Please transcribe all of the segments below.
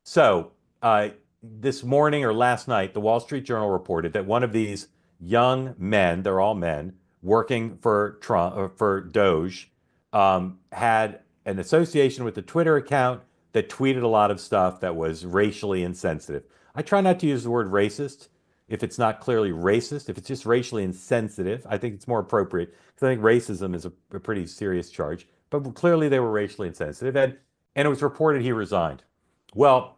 So this morning or last night, the Wall Street Journal reported that one of these young men, they're all men, working for Trump or for Doge, had an association with the Twitter account that tweeted a lot of stuff that was racially insensitive. I try not to use the word racist if it's not clearly racist. If it's just racially insensitive, I think it's more appropriate because I think racism is a pretty serious charge. But clearly they were racially insensitive, and it was reported he resigned. Well,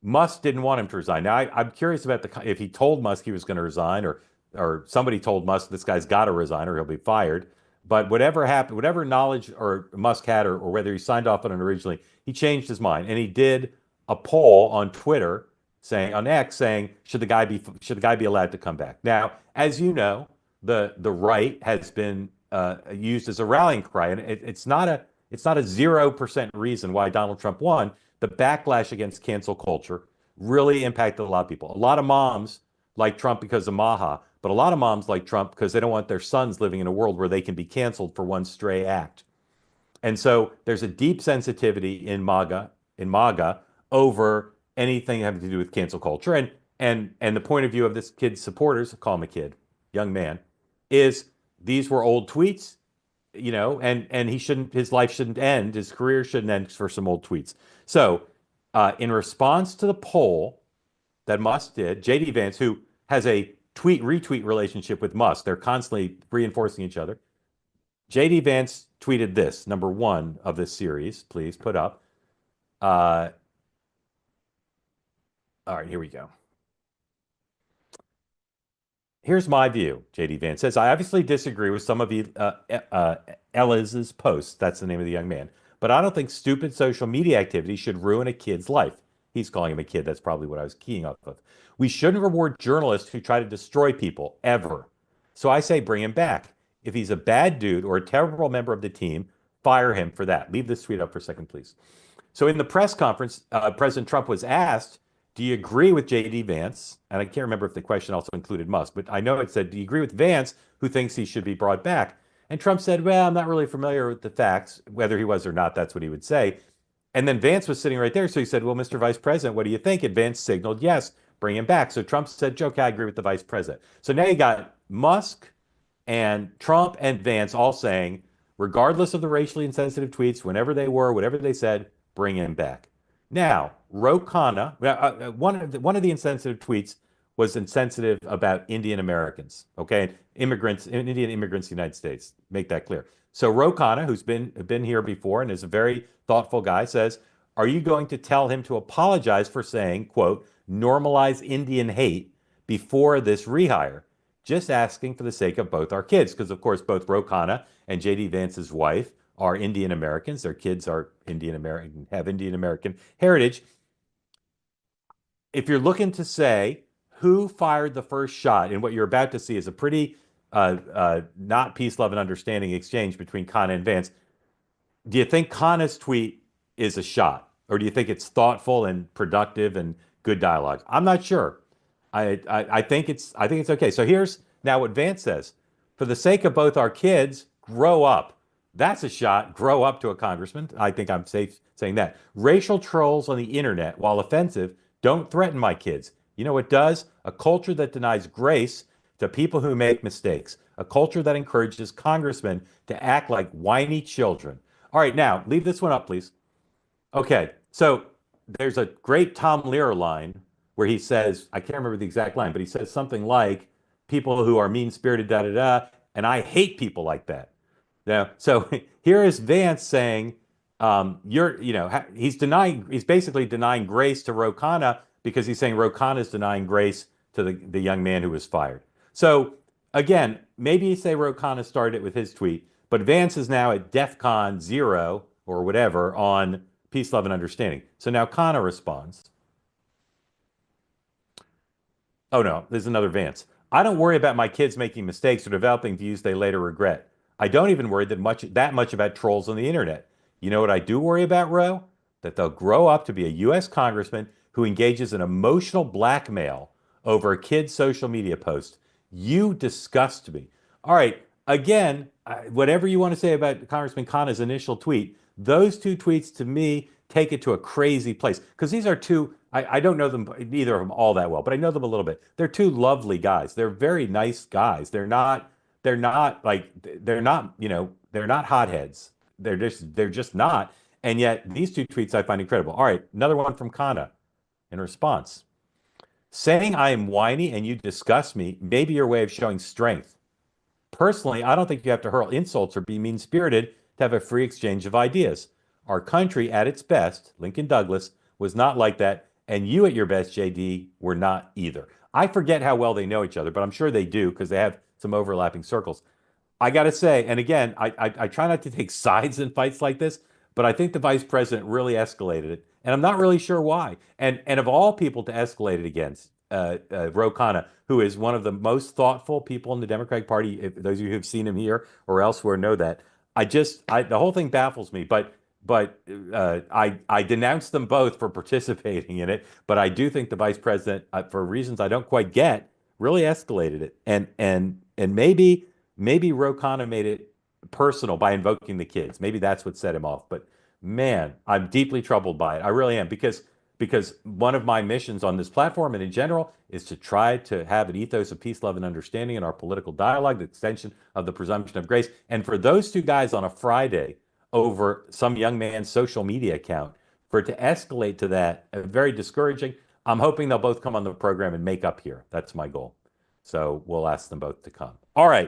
Musk didn't want him to resign. Now, I'm curious about if he told Musk he was going to resign, or somebody told Musk this guy's got to resign or he'll be fired. But whatever happened, whatever knowledge or Musk had, or whether he signed off on it originally, he changed his mind, and he did a poll on Twitter saying on X saying should the guy be allowed to come back? Now, as you know, the right has been used as a rallying cry, and it's not a 0% reason why Donald Trump won. The backlash against cancel culture really impacted a lot of people. A lot of moms like Trump because of Maha, but a lot of moms like Trump because they don't want their sons living in a world where they can be canceled for one stray act. And so there's a deep sensitivity in MAGA over anything having to do with cancel culture. And the point of view of this kid's supporters, call him a kid, young man, is these were old tweets, and his life shouldn't end, his career shouldn't end for some old tweets. So, in response to the poll that Musk did, JD Vance, who has a tweet retweet relationship with Musk, they're constantly reinforcing each other. JD Vance tweeted this, number one of this series. Please put up. All right, here we go. Here's my view, JD Vance says. I obviously disagree with some of Ella's posts. That's the name of the young man. But I don't think stupid social media activity should ruin a kid's life. He's calling him a kid. That's probably what I was keying off of. We shouldn't reward journalists who try to destroy people, ever. So I say bring him back. If he's a bad dude or a terrible member of the team, fire him for that. Leave this tweet up for a second, please. So in the press conference, President Trump was asked, do you agree with J.D. Vance? And I can't remember if the question also included Musk, but I know it said, do you agree with Vance, who thinks he should be brought back? And Trump said, well, I'm not really familiar with the facts. Whether he was or not, that's what he would say. And then Vance was sitting right there. So he said, well, Mr. Vice President, what do you think? And Vance signaled, yes, bring him back. So Trump said, okay, I agree with the vice president. So now you got Musk and Trump and Vance all saying, regardless of the racially insensitive tweets, whenever they were, whatever they said, bring him back. Now, Khanna, one of the insensitive tweets was insensitive about Indian Americans, okay? Indian immigrants in the United States. Make that clear. So Khanna, who's been here before and is a very thoughtful guy, says, are you going to tell him to apologize for saying, quote, normalize Indian hate before this rehire? Just asking for the sake of both our kids. Because, of course, both Khanna and J.D. Vance's wife are Indian Americans. Their kids are Indian American, have Indian American heritage. If you're looking to say who fired the first shot, and what you're about to see is a pretty not peace, love, and understanding exchange between Khanna and Vance. Do you think Khanna's tweet is a shot, or do you think it's thoughtful and productive and good dialogue? I'm not sure. I think it's okay. So here's now what Vance says: for the sake of both our kids, grow up. That's a shot. Grow up to a congressman. I think I'm safe saying that. Racial trolls on the internet, while offensive, don't threaten my kids. You know what does? A culture that denies grace to people who make mistakes. A culture that encourages congressmen to act like whiny children. All right, now, leave this one up, please. Okay, so there's a great Tom Lehrer line where he says, I can't remember the exact line, but he says something like, people who are mean-spirited, da-da-da, and I hate people like that. Now, so here is Vance saying, he's basically denying grace to Khanna because he's saying Khanna is denying grace to the young man who was fired. So again, maybe you say Khanna started it with his tweet, but Vance is now at DEFCON 0 or whatever on peace, love, and understanding. So now Khanna responds. Oh no, there's another Vance. I don't worry about my kids making mistakes or developing views they later regret. I don't even worry that much about trolls on the internet. You know what I do worry about, Ro? That they'll grow up to be a U.S. congressman who engages in emotional blackmail over a kid's social media post. You disgust me. All right, again, whatever you want to say about Congressman Khanna's initial tweet, those two tweets to me take it to a crazy place because these are two I don't know them, neither of them all that well, but I know them a little bit. They're two lovely guys. They're very nice guys. They're not, they're not hotheads. They're just not. And yet these two tweets I find incredible. All right, another one from Khanna in response. Saying I am whiny and you disgust me may be your way of showing strength. Personally, I don't think you have to hurl insults or be mean-spirited to have a free exchange of ideas. Our country at its best, Lincoln Douglas, was not like that, and you at your best, JD, were not either. I forget how well they know each other, but I'm sure they do because they have some overlapping circles. I got to say, and again, I try not to take sides in fights like this, but I think the vice president really escalated it, and I'm not really sure why. And of all people to escalate it against, Ro Khanna, who is one of the most thoughtful people in the Democratic Party, if those of you who've seen him here or elsewhere know that. The whole thing baffles me, but I denounce them both for participating in it. But I do think the vice president, for reasons I don't quite get, really escalated it, and maybe Ro Khanna made it personal by invoking the kids. Maybe that's what set him off. But man, I'm deeply troubled by it. I really am because one of my missions on this platform and in general is to try to have an ethos of peace, love, and understanding in our political dialogue, the extension of the presumption of grace. And for those two guys on a Friday over some young man's social media account, for it to escalate to that, very discouraging. I'm hoping they'll both come on the program and make up here. That's my goal. So we'll ask them both to come. All right.